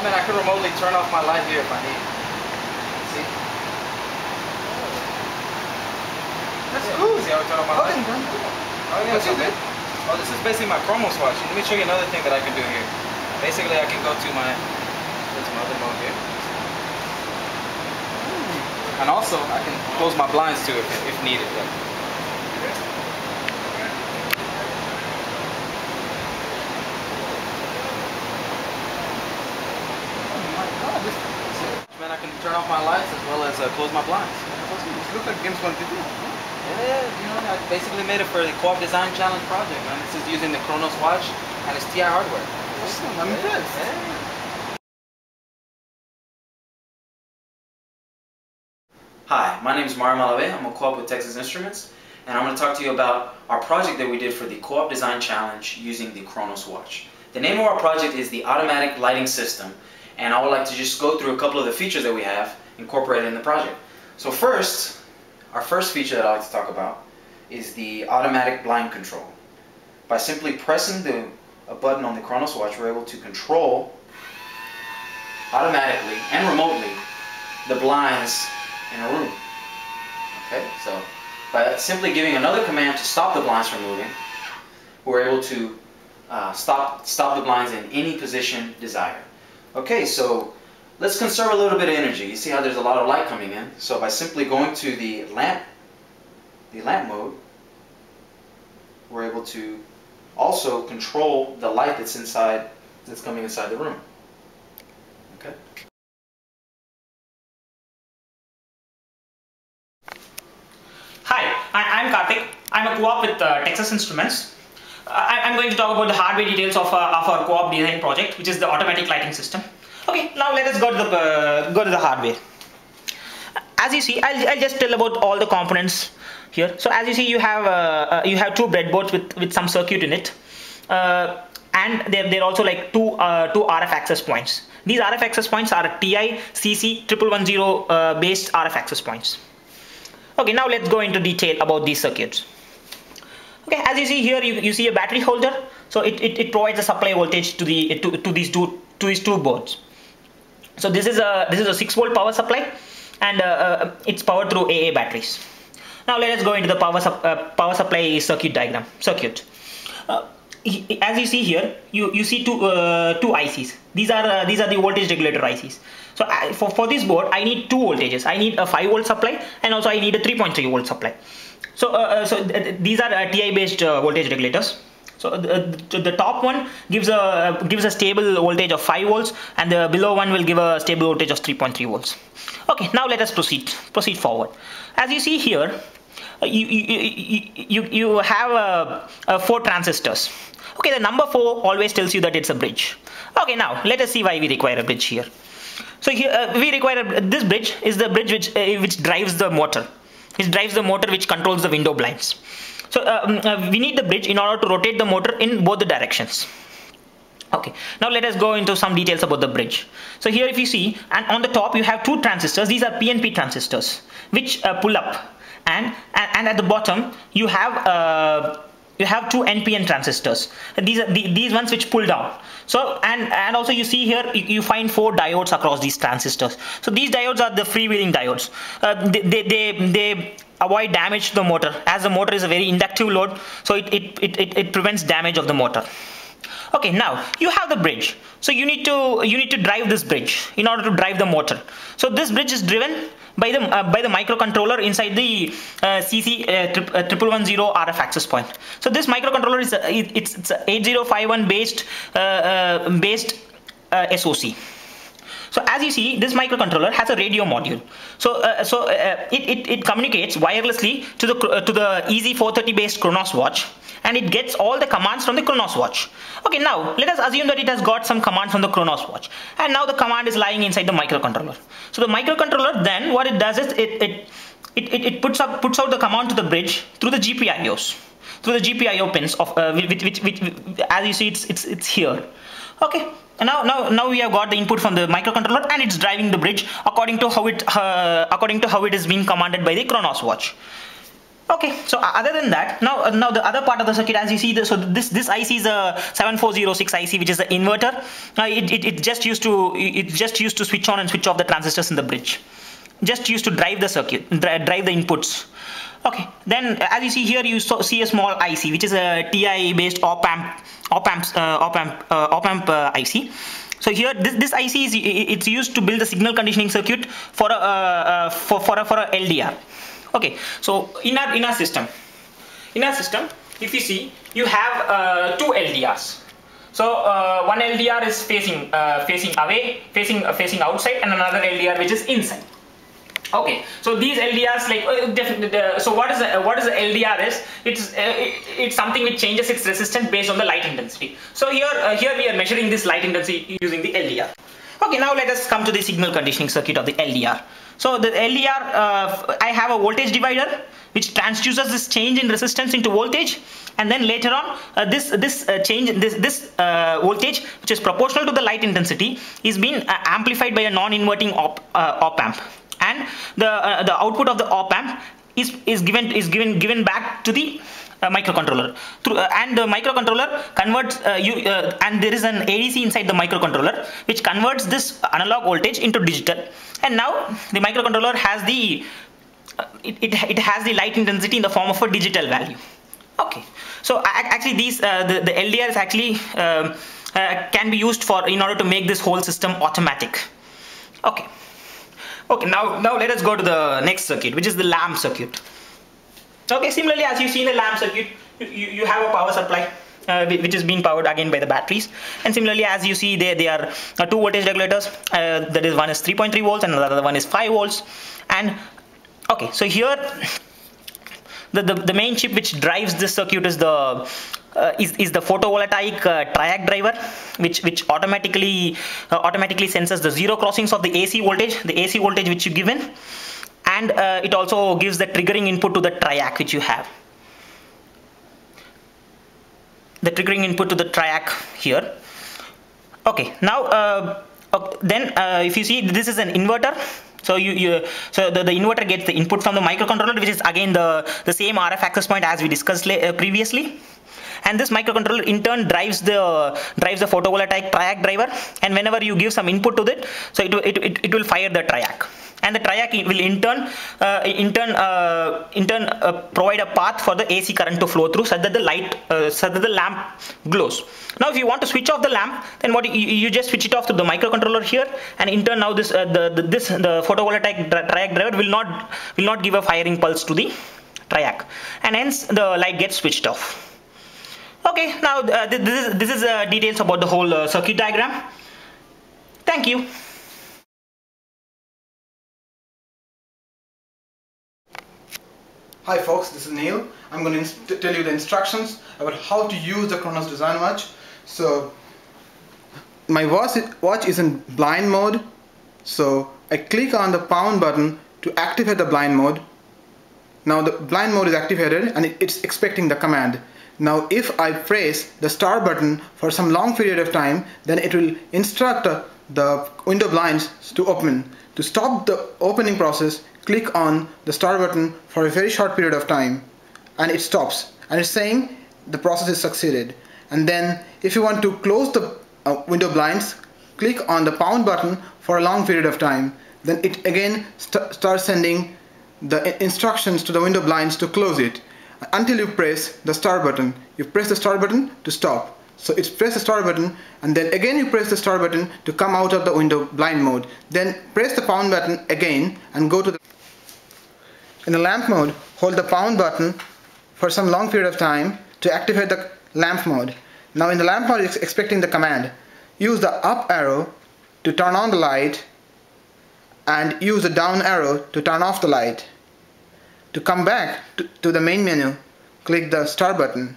mean, I could remotely turn off my light here if I need. See? That's cool. See how I turn off my light? Oh, yeah, What you did? Oh, this is basically my Chrono Swatch. Let me show you another thing that I can do here. Basically, I can go to my other mode here. And also, I can close my blinds too if needed. Man, I can turn off my lights as well as close my blinds. It looks like Games Quantity. Yeah, you know, I basically made it for the Co-op Design Challenge project, man. This is using the Chrono Swatch and it's TI hardware. Awesome, I'm impressed. Yeah. Hi, my name is Mario Malave. I'm a co-op with Texas Instruments, and I'm going to talk to you about our project that we did for the Co-op Design Challenge using the Chrono Swatch. The name of our project is the Automatic Lighting System, and I would like to just go through a couple of the features that we have incorporated in the project. So first, our first feature that I like to talk about is the automatic blind control. By simply pressing a button on the Chrono Swatch, we're able to control automatically and remotely the blinds in a room. Okay, so by simply giving another command to stop the blinds from moving, we're able to stop the blinds in any position desired. Okay, so let's conserve a little bit of energy. You see how there's a lot of light coming in. So by simply going to the lamp mode, we're able to also control the light that's coming inside the room. Okay. Hi, I'm Karthik. I'm a co-op with Texas Instruments. I'm going to talk about the hardware details of our co-op design project, which is the automatic lighting system. Okay, now let us go to the hardware. As you see, I'll just tell about all the components here. So as you see, you have two breadboards with some circuit in it, and they're also like two RF access points. These RF access points are TI CC 1110 based RF access points. Okay, now let's go into detail about these circuits. Okay, as you see here, you see a battery holder. So it provides a supply voltage to these two boards. So this is a 6-volt power supply, and it's powered through AA batteries. Now let us go into the power supply circuit diagram. As you see here, you see two ICs. These are the voltage regulator ICs. So for this board, I need two voltages. I need a 5-volt supply, and also I need a 3.3-volt supply. So these are TI based voltage regulators. So the top one gives a stable voltage of 5 volts, and the below one will give a stable voltage of 3.3 volts. Okay, now let us proceed forward. As you see here, you have 4 transistors. Okay, the number 4 always tells you that it's a bridge. Okay, now let us see why we require a bridge here. So here we require this bridge is the bridge which drives the motor. It drives the motor which controls the window blinds. So we need the bridge in order to rotate the motor in both the directions. Okay, now let us go into some details about the bridge. So here if you see, and on the top you have 2 transistors. These are PNP transistors which pull up, and at the bottom you have 2 NPN transistors. These are these ones which pull down. So and also you see here you find 4 diodes across these transistors. So these diodes are the freewheeling diodes. They avoid damage to the motor, as the motor is a very inductive load, so it prevents damage of the motor. Okay, now you have the bridge. So you need to drive this bridge in order to drive the motor. So this bridge is driven by the microcontroller inside the CC 1110 RF access point. So this microcontroller is it's 8051 based SoC. So as you see, this microcontroller has a radio module. So it communicates wirelessly to the EZ430 based Chrono Swatch, and it gets all the commands from the Chrono Swatch. Okay, now let us assume that it has got some commands from the Chrono Swatch, and now the command is lying inside the microcontroller. So the microcontroller then what it does is it puts out the command to the bridge through the GPIOs, through the GPIO pins of which as you see it's here. Okay, and now we have got the input from the microcontroller, and it's driving the bridge according to how it is being commanded by the Chrono Swatch. Okay, so other than that, now the other part of the circuit, as you see, so this IC is a 7406 IC, which is the inverter. It just used to switch on and switch off the transistors in the bridge, just used to drive the circuit, drive the inputs. Okay, then as you see here, you see a small IC, which is a TI based op amp IC. So here, this IC it's used to build the signal conditioning circuit for a LDR. Okay, so in our system, if you see, you have two LDRs. So one LDR is facing away, facing outside, and another LDR which is inside. Okay, so these LDRs, so what is the LDR is? It's something which changes its resistance based on the light intensity. So here we are measuring this light intensity using the LDR. Okay, now let us come to the signal conditioning circuit of the LDR. So the LDR, I have a voltage divider which transduces this change in resistance into voltage, and then later on this voltage, which is proportional to the light intensity, is being amplified by a non-inverting op amp, and the output of the op amp is given back to the microcontroller and the microcontroller converts and there is an ADC inside the microcontroller which converts this analog voltage into digital, and now the microcontroller has the it has the light intensity in the form of a digital value. Okay, so actually these the LDRs actually can be used in order to make this whole system automatic. Okay, now let us go to the next circuit, which is the lamp circuit. Okay, similarly, as you see in the lamp circuit, you have a power supply which is being powered again by the batteries, and similarly, as you see, there are two voltage regulators. That is, one is 3.3 volts and another one is 5 volts. And okay, so here the main chip which drives this circuit is the photovoltaic triac driver, which automatically senses the zero crossings of the AC voltage which you given, and it also gives the triggering input to the triac which you have. The triggering input to the triac here. Okay, now then if you see, this is an inverter. So so the inverter gets the input from the microcontroller, which is again the same RF access point as we discussed previously. And this microcontroller in turn drives the photovoltaic triac driver, and whenever you give some input to it, so it will fire the triac, and the triac will in turn provide a path for the AC current to flow through, so that the lamp glows. Now if you want to switch off the lamp, then what you just switch it off to the microcontroller here, and in turn now the photovoltaic triac driver will not give a firing pulse to the triac, and hence the light gets switched off. Okay, now this is details about the whole circuit diagram. Thank you. Hi folks, this is Neil. I'm going to tell you the instructions about how to use the Khronos Design Watch. So my watch is in blind mode, so I click on the pound button to activate the blind mode. Now the blind mode is activated and it's expecting the command. Now if I press the start button for some long period of time, then it will instruct the window blinds to open. To stop the opening process, click on the start button for a very short period of time, and it stops, and it's saying the process is succeeded. And then if you want to close the window blinds, click on the pound button for a long period of time. Then it again starts sending the instructions to the window blinds to close it until you press the start button. You press the start button to stop. So it's press the start button, and then again you press the start button to come out of the window blind mode. Then press the pound button again and go to the... In the lamp mode, hold the pound button for some long period of time to activate the lamp mode. Now in the lamp mode, it's expecting the command. Use the up arrow to turn on the light, and use the down arrow to turn off the light. To come back to the main menu, click the start button.